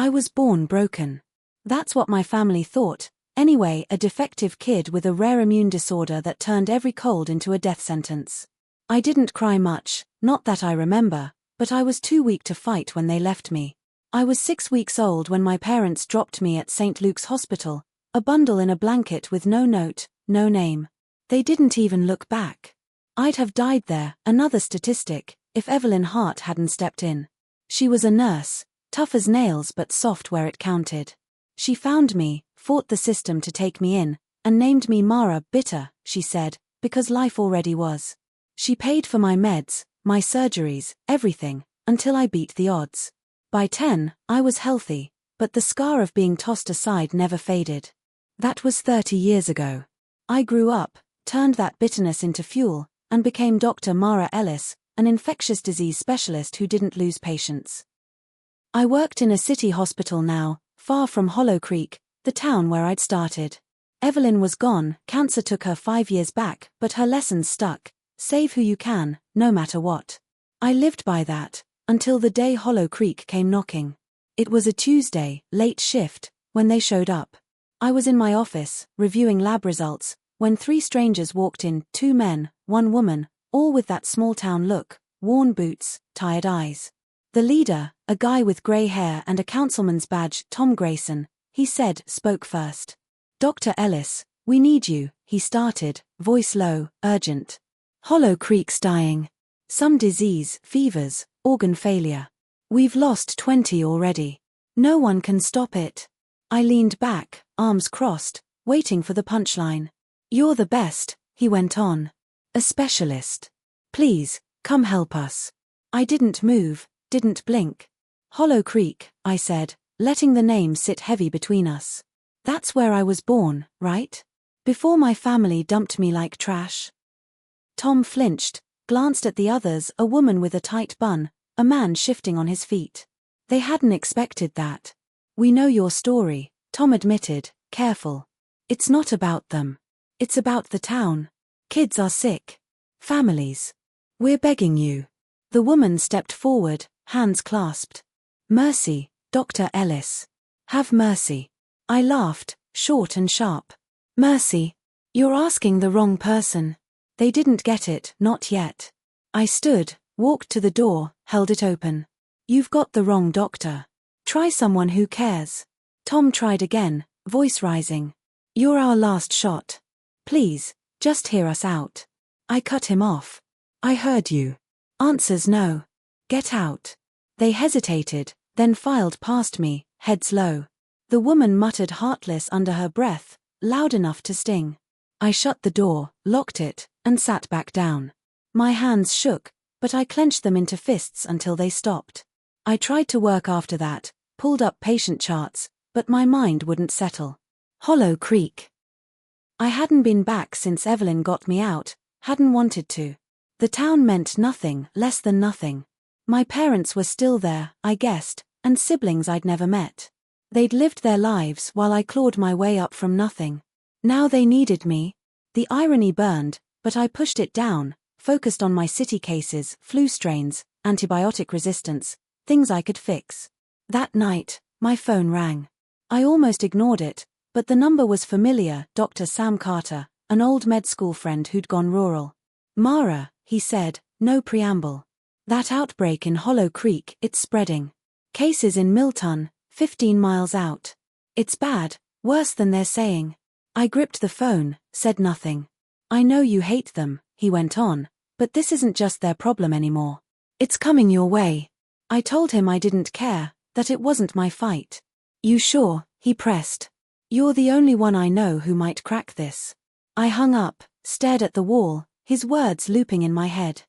I was born broken. That's what my family thought. Anyway, a defective kid with a rare immune disorder that turned every cold into a death sentence. I didn't cry much, not that I remember, but I was too weak to fight when they left me. I was 6 weeks old when my parents dropped me at St. Luke's Hospital, a bundle in a blanket with no note, no name. They didn't even look back. I'd have died there, another statistic, if Evelyn Hart hadn't stepped in. She was a nurse, tough as nails but soft where it counted. She found me, fought the system to take me in, and named me Mara. Bitter, she said, because life already was. She paid for my meds, my surgeries, everything, until I beat the odds. By 10, I was healthy, but the scar of being tossed aside never faded. That was 30 years ago. I grew up, turned that bitterness into fuel, and became Dr. Mara Ellis, an infectious disease specialist who didn't lose patience. I worked in a city hospital now, far from Hollow Creek, the town where I'd started. Evelyn was gone, cancer took her 5 years back, but her lessons stuck. Save who you can, no matter what. I lived by that, until the day Hollow Creek came knocking. It was a Tuesday, late shift, when they showed up. I was in my office, reviewing lab results, when 3 strangers walked in, 2 men, 1 woman, all with that small-town look, worn boots, tired eyes. The leader, a guy with grey hair and a councilman's badge, Tom Grayson, spoke first. "Dr. Ellis, we need you," he started, voice low, urgent. "Hollow Creek's dying. Some disease, fevers, organ failure. We've lost 20 already. No one can stop it." I leaned back, arms crossed, waiting for the punchline. "You're the best," he went on. "A specialist. Please, come help us." I didn't move, didn't blink. "Hollow Creek," I said, letting the name sit heavy between us. "That's where I was born, right? Before my family dumped me like trash." Tom flinched, glanced at the others, a woman with a tight bun, a man shifting on his feet. They hadn't expected that. "We know your story," Tom admitted, careful. "It's not about them. It's about the town. Kids are sick. Families. We're begging you." The woman stepped forward, hands clasped. "Mercy, Dr. Ellis. Have mercy." I laughed, short and sharp. "Mercy? You're asking the wrong person." They didn't get it, not yet. I stood, walked to the door, held it open. "You've got the wrong doctor. Try someone who cares." Tom tried again, voice rising. "You're our last shot. Please, just hear us out." I cut him off. "I heard you. Answer's no. Get out." They hesitated, then filed past me, heads low. The woman muttered heartless under her breath, loud enough to sting. I shut the door, locked it, and sat back down. My hands shook, but I clenched them into fists until they stopped. I tried to work after that, pulled up patient charts, but my mind wouldn't settle. Hollow Creek. I hadn't been back since Evelyn got me out, hadn't wanted to. The town meant nothing, less than nothing. My parents were still there, I guessed, and siblings I'd never met. They'd lived their lives while I clawed my way up from nothing. Now they needed me. The irony burned, but I pushed it down, focused on my city cases, flu strains, antibiotic resistance, things I could fix. That night, my phone rang. I almost ignored it, but the number was familiar, Dr. Sam Carter, an old med school friend who'd gone rural. "Mara," he said, no preamble. "That outbreak in Hollow Creek, it's spreading. Cases in Milton, 15 miles out. It's bad, worse than they're saying." I gripped the phone, said nothing. "I know you hate them," he went on, "but this isn't just their problem anymore. It's coming your way." I told him I didn't care, that it wasn't my fight. "You sure?" he pressed. "You're the only one I know who might crack this." I hung up, stared at the wall, his words looping in my head.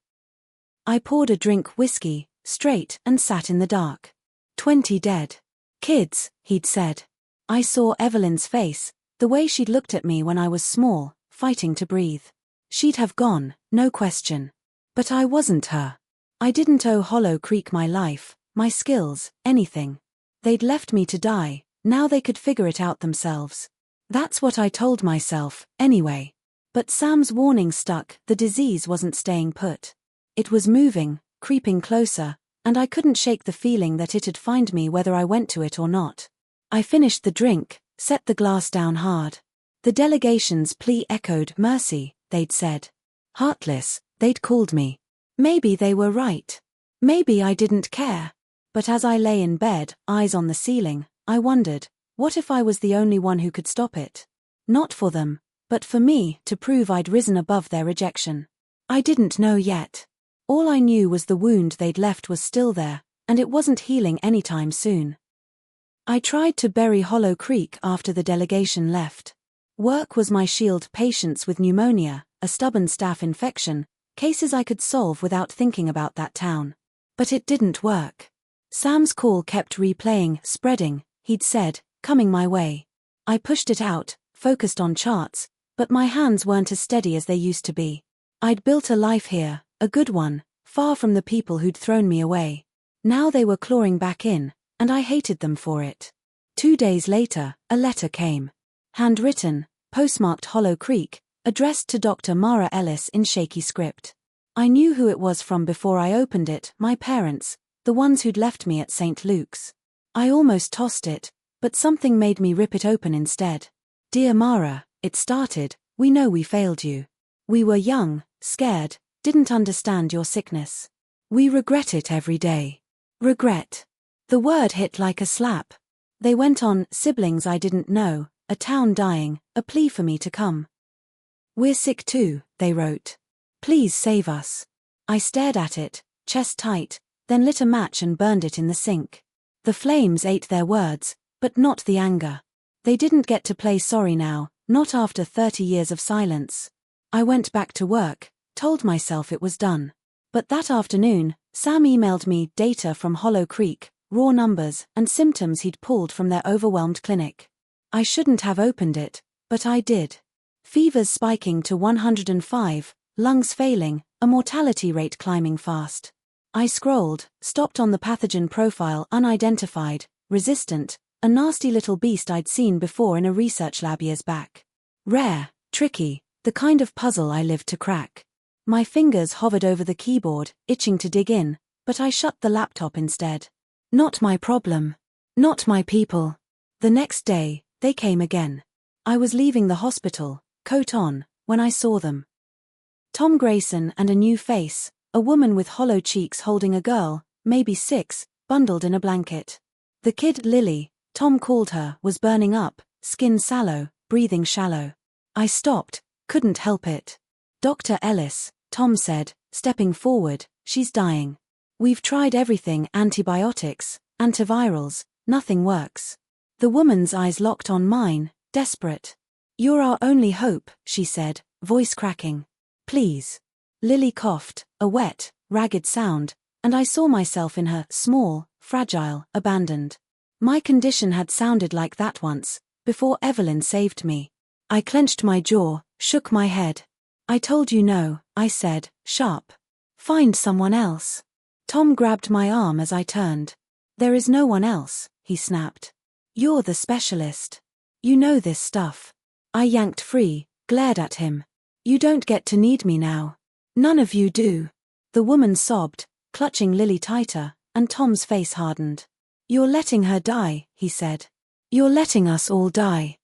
I poured a drink whiskey, straight, and sat in the dark. 20 dead. Kids, he'd said. I saw Evelyn's face, the way she'd looked at me when I was small, fighting to breathe. She'd have gone, no question. But I wasn't her. I didn't owe Hollow Creek my life, my skills, anything. They'd left me to die, now they could figure it out themselves. That's what I told myself, anyway. But Sam's warning stuck, the disease wasn't staying put. It was moving, creeping closer, and I couldn't shake the feeling that it'd find me whether I went to it or not. I finished the drink, set the glass down hard. The delegation's plea echoed mercy, they'd said. Heartless, they'd called me. Maybe they were right. Maybe I didn't care. But as I lay in bed, eyes on the ceiling, I wondered, what if I was the only one who could stop it? Not for them, but for me, to prove I'd risen above their rejection. I didn't know yet. All I knew was the wound they'd left was still there, and it wasn't healing anytime soon. I tried to bury Hollow Creek after the delegation left. Work was my shield, patients with pneumonia, a stubborn staph infection, cases I could solve without thinking about that town. But it didn't work. Sam's call kept replaying, spreading, he'd said, coming my way. I pushed it out, focused on charts, but my hands weren't as steady as they used to be. I'd built a life here, a good one, far from the people who'd thrown me away. Now they were clawing back in, and I hated them for it. 2 days later, a letter came. Handwritten, postmarked Hollow Creek, addressed to Dr. Mara Ellis in shaky script. I knew who it was from before I opened it, my parents, the ones who'd left me at St. Luke's. I almost tossed it, but something made me rip it open instead. Dear Mara, it started, we know we failed you. We were young, scared, didn't understand your sickness. We regret it every day. Regret. The word hit like a slap. They went on, siblings I didn't know, a town dying, a plea for me to come. We're sick too, they wrote. Please save us. I stared at it, chest tight, then lit a match and burned it in the sink. The flames ate their words, but not the anger. They didn't get to play sorry now, not after 30 years of silence. I went back to work, told myself it was done. But that afternoon, Sam emailed me data from Hollow Creek, raw numbers, and symptoms he'd pulled from their overwhelmed clinic. I shouldn't have opened it, but I did. Fevers spiking to 105, lungs failing, a mortality rate climbing fast. I scrolled, stopped on the pathogen profile, unidentified, resistant, a nasty little beast I'd seen before in a research lab years back. Rare, tricky, the kind of puzzle I lived to crack. My fingers hovered over the keyboard, itching to dig in, but I shut the laptop instead. Not my problem. Not my people. The next day, they came again. I was leaving the hospital, coat on, when I saw them. Tom Grayson and a new face, a woman with hollow cheeks holding a girl, maybe 6, bundled in a blanket. The kid, Lily, Tom called her, was burning up, skin sallow, breathing shallow. I stopped, couldn't help it. Dr. Ellis, Tom said, stepping forward, she's dying. We've tried everything, antibiotics, antivirals, nothing works. The woman's eyes locked on mine, desperate. You're our only hope, she said, voice cracking. Please. Lily coughed, a wet, ragged sound, and I saw myself in her, small, fragile, abandoned. My condition had sounded like that once, before Evelyn saved me. I clenched my jaw, shook my head. I told you no, I said, sharp. Find someone else. Tom grabbed my arm as I turned. There is no one else, he snapped. You're the specialist. You know this stuff. I yanked free, glared at him. You don't get to need me now. None of you do. The woman sobbed, clutching Lily tighter, and Tom's face hardened. You're letting her die, he said. You're letting us all die.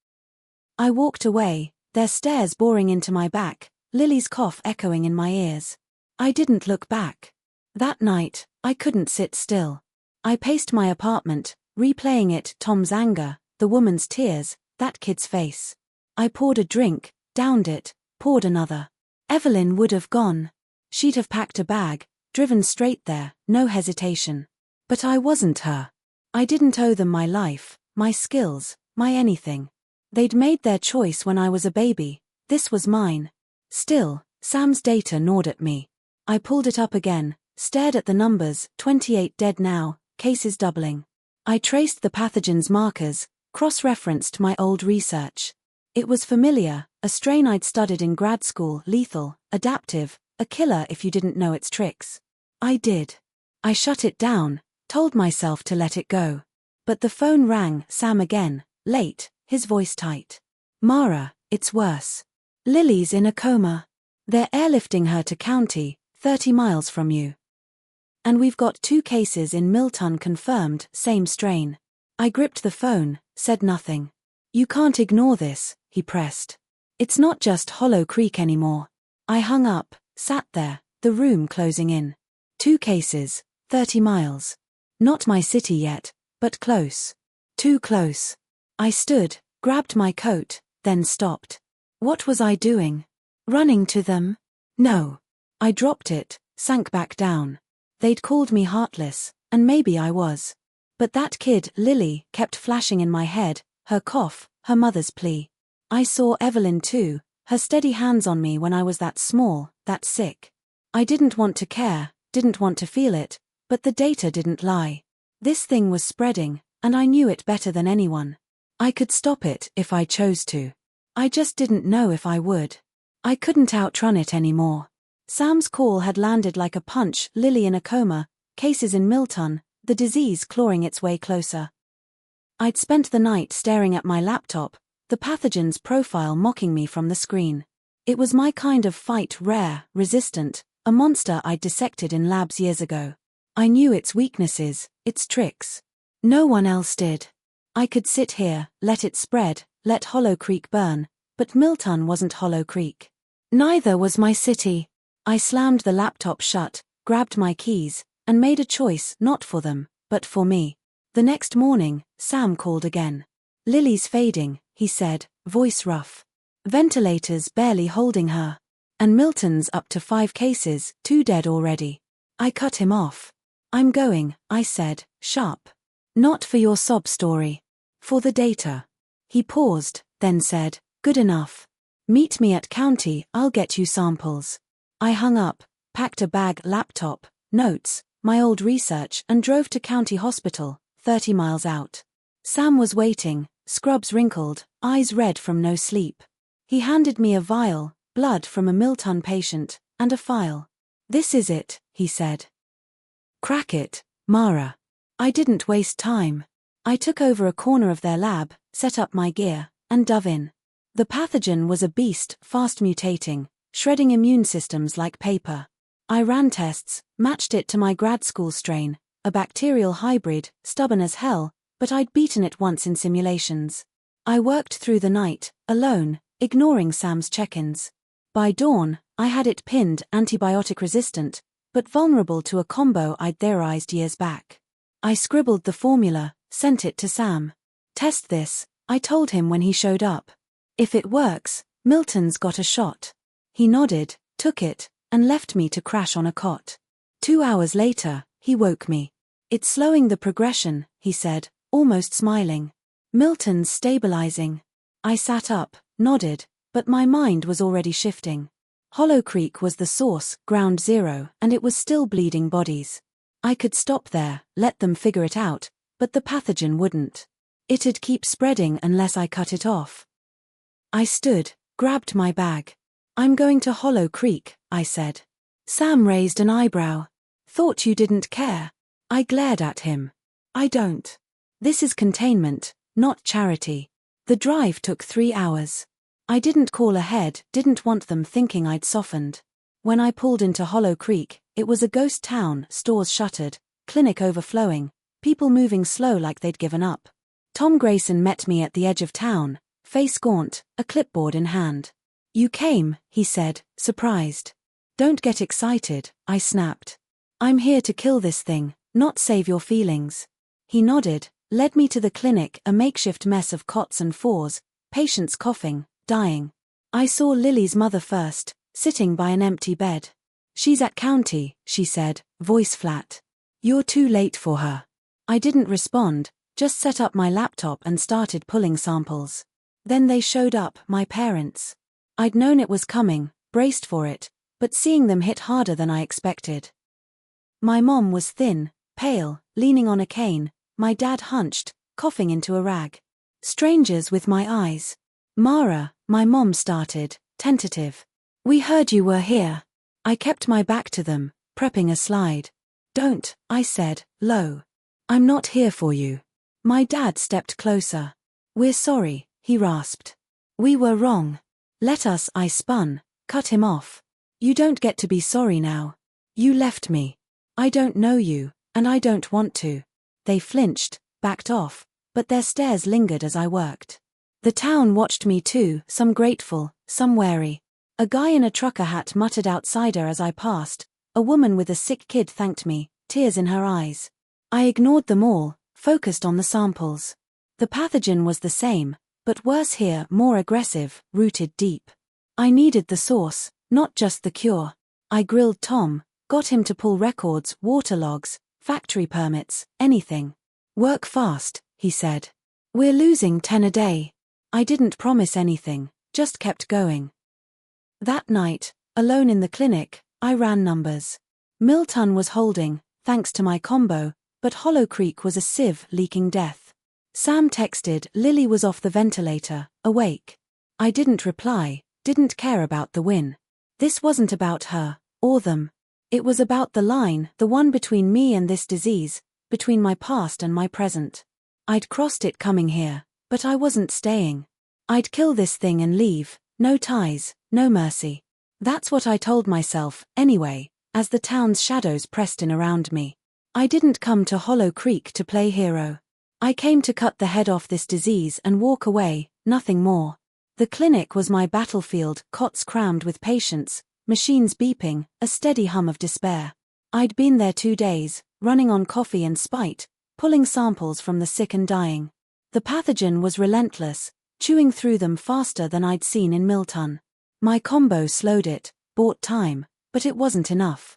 I walked away, their stares boring into my back, Lily's cough echoing in my ears. I didn't look back. That night, I couldn't sit still. I paced my apartment, replaying it, Tom's anger, the woman's tears, that kid's face. I poured a drink, downed it, poured another. Evelyn would have gone. She'd have packed a bag, driven straight there, no hesitation. But I wasn't her. I didn't owe them my life, my skills, my anything. They'd made their choice when I was a baby, this was mine. Still, Sam's data gnawed at me. I pulled it up again, stared at the numbers, 28 dead now, cases doubling. I traced the pathogen's markers, cross-referenced my old research. It was familiar, a strain I'd studied in grad school, lethal, adaptive, a killer if you didn't know its tricks. I did. I shut it down, told myself to let it go. But the phone rang, Sam again, late, his voice tight. Mara, it's worse. Lily's in a coma. They're airlifting her to county, 30 miles from you. And we've got 2 cases in Milton confirmed, same strain. I gripped the phone, said nothing. You can't ignore this, he pressed. It's not just Hollow Creek anymore. I hung up, sat there, the room closing in. 2 cases, 30 miles. Not my city yet, but close. Too close. I stood, grabbed my coat, then stopped. What was I doing? Running to them? No. I dropped it, sank back down. They'd called me heartless, and maybe I was. But that kid, Lily, kept flashing in my head, her cough, her mother's plea. I saw Evelyn too, her steady hands on me when I was that small, that sick. I didn't want to care, didn't want to feel it, but the data didn't lie. This thing was spreading, and I knew it better than anyone. I could stop it if I chose to. I just didn't know if I would. I couldn't outrun it anymore. Sam's call had landed like a punch, Lily in a coma, cases in Milton, the disease clawing its way closer. I'd spent the night staring at my laptop, the pathogen's profile mocking me from the screen. It was my kind of fight, rare, resistant, a monster I'd dissected in labs years ago. I knew its weaknesses, its tricks. No one else did. I could sit here, let it spread, let Hollow Creek burn, but Milton wasn't Hollow Creek. Neither was my city. I slammed the laptop shut, grabbed my keys, and made a choice not for them, but for me. The next morning, Sam called again. Lily's fading, he said, voice rough. Ventilators barely holding her. And Milton's up to 5 cases, 2 dead already. I cut him off. I'm going, I said, sharp. Not for your sob story. For the data. He paused, then said, good enough. Meet me at county, I'll get you samples. I hung up, packed a bag, laptop, notes, my old research, and drove to county hospital, 30 miles out. Sam was waiting, scrubs wrinkled, eyes red from no sleep. He handed me a vial, blood from a Milton patient, and a file. This is it, he said. Crack it, Mara. I didn't waste time. I took over a corner of their lab, set up my gear, and dove in. The pathogen was a beast, fast mutating, shredding immune systems like paper. I ran tests, matched it to my grad school strain, a bacterial hybrid, stubborn as hell, but I'd beaten it once in simulations. I worked through the night, alone, ignoring Sam's check-ins. By dawn, I had it pinned, antibiotic resistant, but vulnerable to a combo I'd theorized years back. I scribbled the formula, sent it to Sam. Test this, I told him when he showed up. If it works, Milton's got a shot. He nodded, took it, and left me to crash on a cot. 2 hours later, he woke me. It's slowing the progression, he said, almost smiling. Milton's stabilizing. I sat up, nodded, but my mind was already shifting. Hollow Creek was the source, ground zero, and it was still bleeding bodies. I could stop there, let them figure it out, but the pathogen wouldn't. It'd keep spreading unless I cut it off. I stood, grabbed my bag. I'm going to Hollow Creek, I said. Sam raised an eyebrow. Thought you didn't care. I glared at him. I don't. This is containment, not charity. The drive took 3 hours. I didn't call ahead, didn't want them thinking I'd softened. When I pulled into Hollow Creek, it was a ghost town, stores shuttered, clinic overflowing, people moving slow like they'd given up. Tom Grayson met me at the edge of town, face gaunt, a clipboard in hand. You came, he said, surprised. Don't get excited, I snapped. I'm here to kill this thing, not save your feelings. He nodded, led me to the clinic, a makeshift mess of cots and fours, patients coughing, dying. I saw Lily's mother first, sitting by an empty bed. She's at county, she said, voice flat. You're too late for her. I didn't respond, just set up my laptop and started pulling samples. Then they showed up, my parents. I'd known it was coming, braced for it, but seeing them hit harder than I expected. My mom was thin, pale, leaning on a cane, my dad hunched, coughing into a rag. Strangers with my eyes. Mara, my mom started, tentative. We heard you were here. I kept my back to them, prepping a slide. Don't, I said, low. I'm not here for you. My dad stepped closer. We're sorry, he rasped. We were wrong. Let us, I spun, cut him off. You don't get to be sorry now. You left me. I don't know you, and I don't want to. They flinched, backed off, but their stares lingered as I worked. The town watched me too, some grateful, some wary. A guy in a trucker hat muttered outsider as I passed. A woman with a sick kid thanked me, tears in her eyes. I ignored them all, focused on the samples. The pathogen was the same, but worse here, more aggressive, rooted deep. I needed the source, not just the cure. I grilled Tom, got him to pull records, water logs, factory permits, anything. Work fast, he said. We're losing 10 a day. I didn't promise anything, just kept going. That night, alone in the clinic, I ran numbers. Milton was holding, thanks to my combo, but Hollow Creek was a sieve leaking death. Sam texted, Lily was off the ventilator, awake. I didn't reply, didn't care about the win. This wasn't about her, or them. It was about the line, the one between me and this disease, between my past and my present. I'd crossed it coming here, but I wasn't staying. I'd kill this thing and leave, no ties, no mercy. That's what I told myself, anyway, as the town's shadows pressed in around me. I didn't come to Hollow Creek to play hero. I came to cut the head off this disease and walk away, nothing more. The clinic was my battlefield, cots crammed with patients, machines beeping, a steady hum of despair. I'd been there 2 days, running on coffee and spite, pulling samples from the sick and dying. The pathogen was relentless, chewing through them faster than I'd seen in Milton. My combo slowed it, bought time, but it wasn't enough.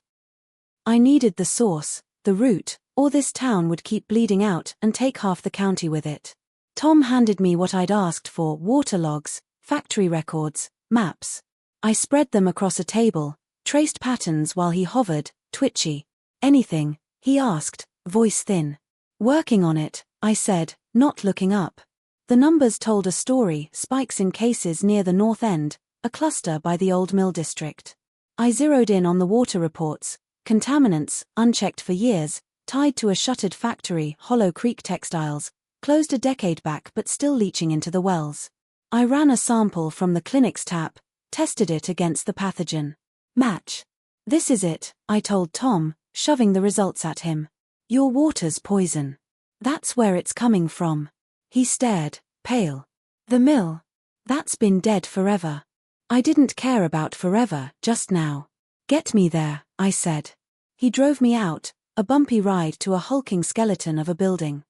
I needed the source, the root, or this town would keep bleeding out and take half the county with it. Tom handed me what I'd asked for, water logs, factory records, maps. I spread them across a table, traced patterns while he hovered, twitchy. Anything, he asked, voice thin. Working on it, I said, not looking up. The numbers told a story, spikes in cases near the north end, a cluster by the old mill district. I zeroed in on the water reports, contaminants, unchecked for years, tied to a shuttered factory, Hollow Creek Textiles, closed a decade back but still leaching into the wells. I ran a sample from the clinic's tap, tested it against the pathogen. Match. This is it, I told Tom, shoving the results at him. Your water's poison. That's where it's coming from. He stared, pale. The mill. That's been dead forever. I didn't care about forever, just now. Get me there, I said. He drove me out, a bumpy ride to a hulking skeleton of a building.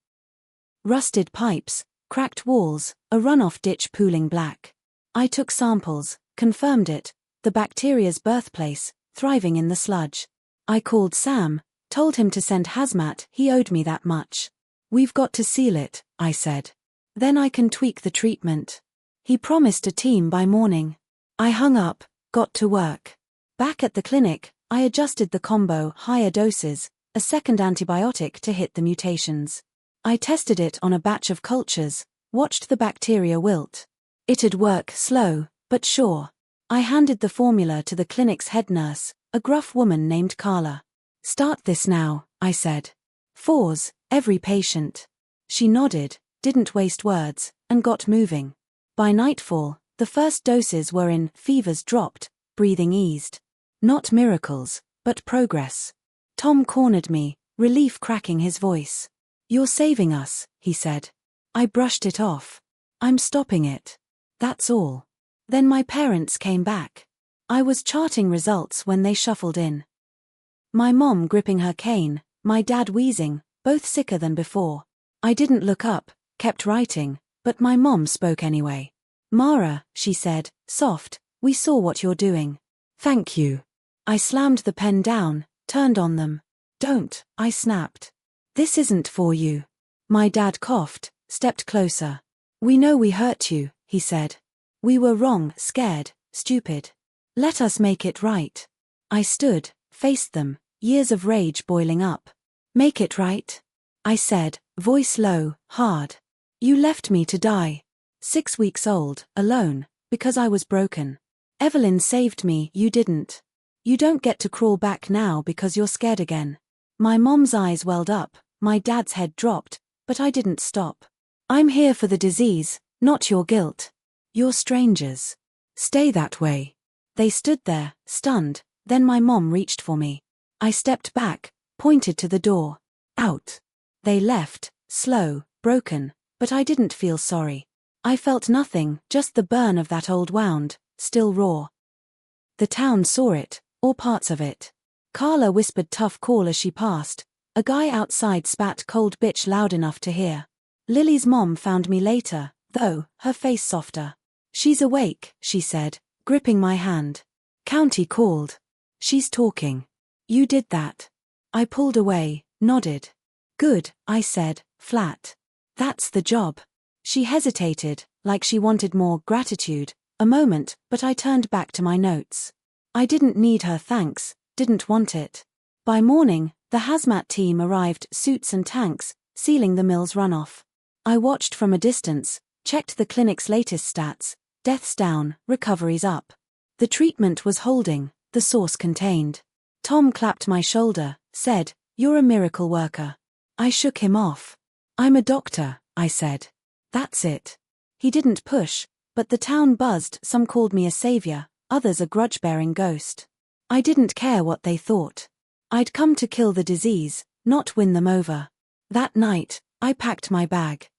Rusted pipes, cracked walls, a runoff ditch pooling black. I took samples, confirmed it, the bacteria's birthplace, thriving in the sludge. I called Sam, told him to send hazmat, he owed me that much. We've got to seal it, I said. Then I can tweak the treatment. He promised a team by morning. I hung up, got to work. Back at the clinic, I adjusted the combo, higher doses, a second antibiotic to hit the mutations. I tested it on a batch of cultures, watched the bacteria wilt. It'd work, slow, but sure. I handed the formula to the clinic's head nurse, a gruff woman named Carla. Start this now, I said. 4s, every patient. She nodded, didn't waste words, and got moving. By nightfall, the first doses were in, fevers dropped, breathing eased. Not miracles, but progress. Tom cornered me, relief cracking his voice. You're saving us, he said. I brushed it off. I'm stopping it. That's all. Then my parents came back. I was charting results when they shuffled in. My mom gripping her cane, my dad wheezing, both sicker than before. I didn't look up, kept writing, but my mom spoke anyway. Mara, she said, soft, we saw what you're doing. Thank you. I slammed the pen down, turned on them. Don't, I snapped. This isn't for you. My dad coughed, stepped closer. We know we hurt you, he said. We were wrong, scared, stupid. Let us make it right. I stood, faced them, years of rage boiling up. Make it right? I said, voice low, hard. You left me to die. 6 weeks old, alone, because I was broken. Evelyn saved me, you didn't. You don't get to crawl back now because you're scared again. My mom's eyes welled up, my dad's head dropped, but I didn't stop. I'm here for the disease, not your guilt. You're strangers. Stay that way. They stood there, stunned, then my mom reached for me. I stepped back, pointed to the door. Out. They left, slow, broken, but I didn't feel sorry. I felt nothing, just the burn of that old wound, still raw. The town saw it, or parts of it. Carla whispered tough call as she passed. A guy outside spat cold bitch loud enough to hear. Lily's mom found me later, though, her face softer. She's awake, she said, gripping my hand. County called. She's talking. You did that. I pulled away, nodded. Good, I said, flat. That's the job. She hesitated, like she wanted more gratitude, a moment, but I turned back to my notes. I didn't need her thanks, didn't want it. By morning, the hazmat team arrived, suits and tanks, sealing the mill's runoff. I watched from a distance, checked the clinic's latest stats, deaths down, recoveries up. The treatment was holding, the source contained. Tom clapped my shoulder, said, "You're a miracle worker." I shook him off. "I'm a doctor," I said. "That's it." He didn't push, but the town buzzed. Some called me a savior, others a grudge-bearing ghost. I didn't care what they thought. I'd come to kill the disease, not win them over. That night, I packed my bag.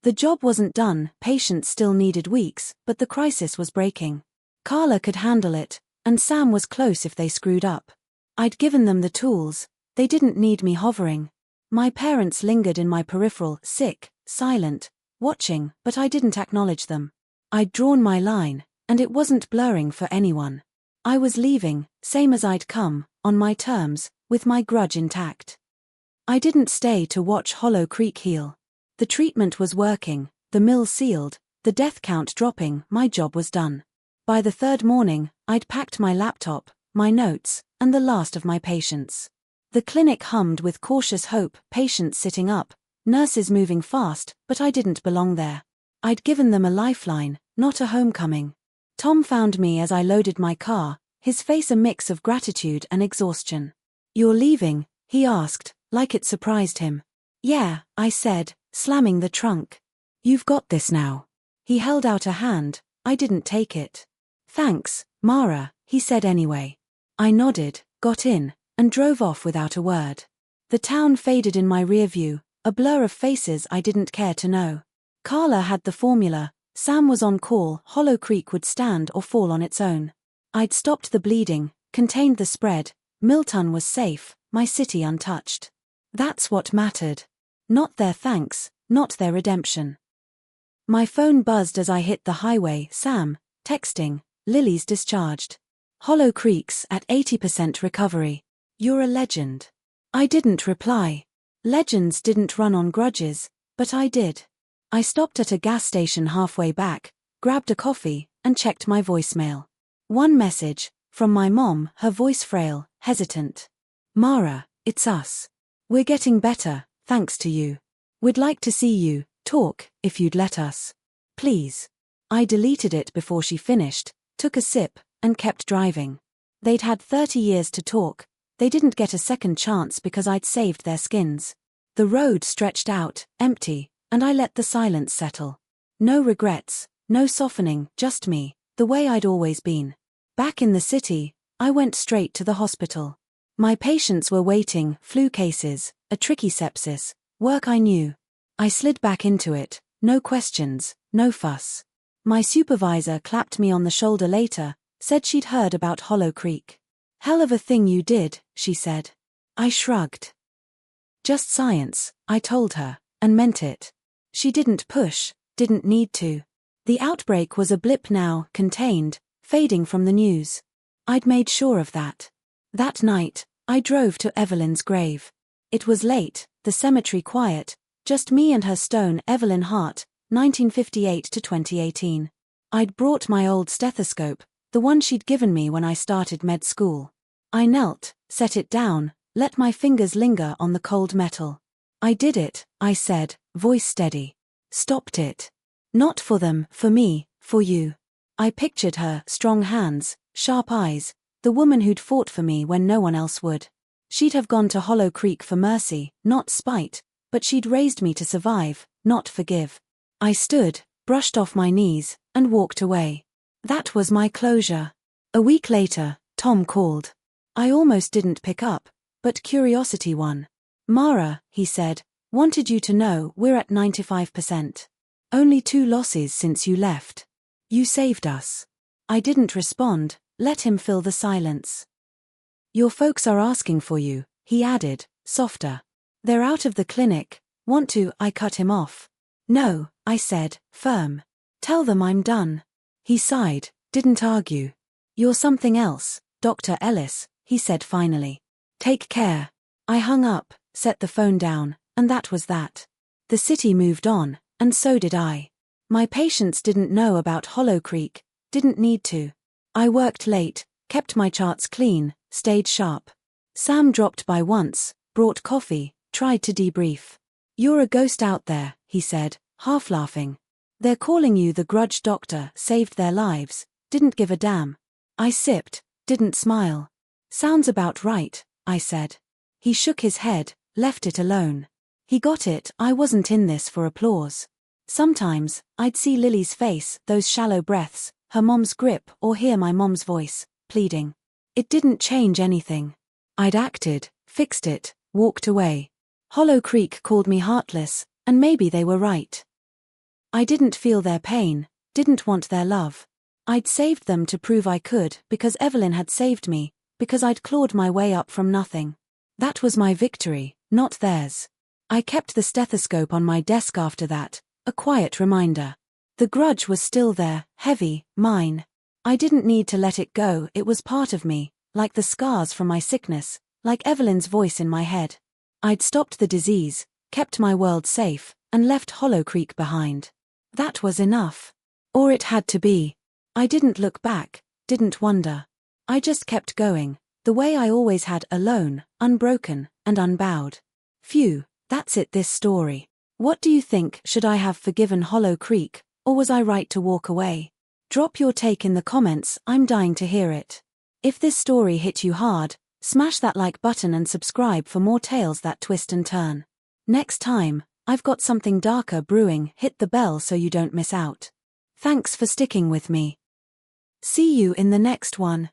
The job wasn't done, patients still needed weeks, but the crisis was breaking. Carla could handle it, and Sam was close if they screwed up. I'd given them the tools, they didn't need me hovering. My parents lingered in my peripheral, sick, silent, watching, but I didn't acknowledge them. I'd drawn my line, and it wasn't blurring for anyone. I was leaving, same as I'd come, on my terms, with my grudge intact. I didn't stay to watch Hollow Creek heal. The treatment was working, the mill sealed, the death count dropping, my job was done. By the third morning, I'd packed my laptop, my notes, and the last of my patients. The clinic hummed with cautious hope, patients sitting up, nurses moving fast, but I didn't belong there. I'd given them a lifeline, not a homecoming. Tom found me as I loaded my car, his face a mix of gratitude and exhaustion. "You're leaving?" he asked, like it surprised him. "Yeah," I said, slamming the trunk. "You've got this now." He held out a hand, I didn't take it. "Thanks, Mara," he said anyway. I nodded, got in, and drove off without a word. The town faded in my rear view, a blur of faces I didn't care to know. Carla had the formula, Sam was on call, Hollow Creek would stand or fall on its own. I'd stopped the bleeding, contained the spread, Milton was safe, my city untouched. That's what mattered. Not their thanks, not their redemption. My phone buzzed as I hit the highway. Sam, texting, "Lily's discharged. Hollow Creek's at 80% recovery. You're a legend." I didn't reply. Legends didn't run on grudges, but I did. I stopped at a gas station halfway back, grabbed a coffee, and checked my voicemail. One message, from my mom, her voice frail, hesitant. "Mara, it's us. We're getting better, thanks to you. We'd like to see you, talk, if you'd let us. Please." I deleted it before she finished, took a sip, and kept driving. They'd had 30 years to talk, they didn't get a second chance because I'd saved their skins. The road stretched out, empty, and I let the silence settle. No regrets, no softening, just me, the way I'd always been. Back in the city, I went straight to the hospital. My patients were waiting, flu cases, a tricky sepsis, work I knew. I slid back into it, no questions, no fuss. My supervisor clapped me on the shoulder later, said she'd heard about Hollow Creek. "Hell of a thing you did," she said. I shrugged. "Just science," I told her, and meant it. She didn't push, didn't need to. The outbreak was a blip now, contained, fading from the news. I'd made sure of that. That night, I drove to Evelyn's grave. It was late, the cemetery quiet, just me and her stone. Evelyn Hart, 1958 to 2018. I'd brought my old stethoscope, the one she'd given me when I started med school. I knelt, set it down, let my fingers linger on the cold metal. "I did it," I said, voice steady. "Stopped it. Not for them, for me, for you." I pictured her, strong hands, sharp eyes, the woman who'd fought for me when no one else would. She'd have gone to Hollow Creek for mercy, not spite, but she'd raised me to survive, not forgive. I stood, brushed off my knees, and walked away. That was my closure. A week later, Tom called. I almost didn't pick up, but curiosity won. Mara, he said, wanted you to know we're at 95%. Only 2 losses since you left. You saved us. I didn't respond, let him fill the silence. Your folks are asking for you, he added, softer. They're out of the clinic. Want to? I cut him off. No, I said, firm. Tell them I'm done. He sighed, didn't argue. You're something else, Dr. Ellis, he said finally. Take care. I hung up, set the phone down, and that was that. The city moved on, and so did I. My patients didn't know about Hollow Creek, didn't need to. I worked late, kept my charts clean, stayed sharp. Sam dropped by once, brought coffee, tried to debrief. You're a ghost out there, he said, half laughing. They're calling you the grudge doctor, saved their lives, didn't give a damn. I sipped, didn't smile. Sounds about right, I said. He shook his head, left it alone. He got it, I wasn't in this for applause. Sometimes, I'd see Lily's face, those shallow breaths, her mom's grip, or hear my mom's voice, pleading. It didn't change anything. I'd acted, fixed it, walked away. Hollow Creek called me heartless, and maybe they were right. I didn't feel their pain, didn't want their love. I'd saved them to prove I could, because Evelyn had saved me, because I'd clawed my way up from nothing. That was my victory, not theirs. I kept the stethoscope on my desk after that, a quiet reminder. The grudge was still there, heavy, mine. I didn't need to let it go, it was part of me, like the scars from my sickness, like Evelyn's voice in my head. I'd stopped the disease, kept my world safe, and left Hollow Creek behind. That was enough. Or it had to be. I didn't look back, didn't wonder. I just kept going, the way I always had, alone, unbroken, and unbowed. Phew, that's it, this story. What do you think? Should I have forgiven Hollow Creek, or was I right to walk away? Drop your take in the comments, I'm dying to hear it. If this story hit you hard, smash that like button and subscribe for more tales that twist and turn. Next time, I've got something darker brewing, hit the bell so you don't miss out. Thanks for sticking with me. See you in the next one.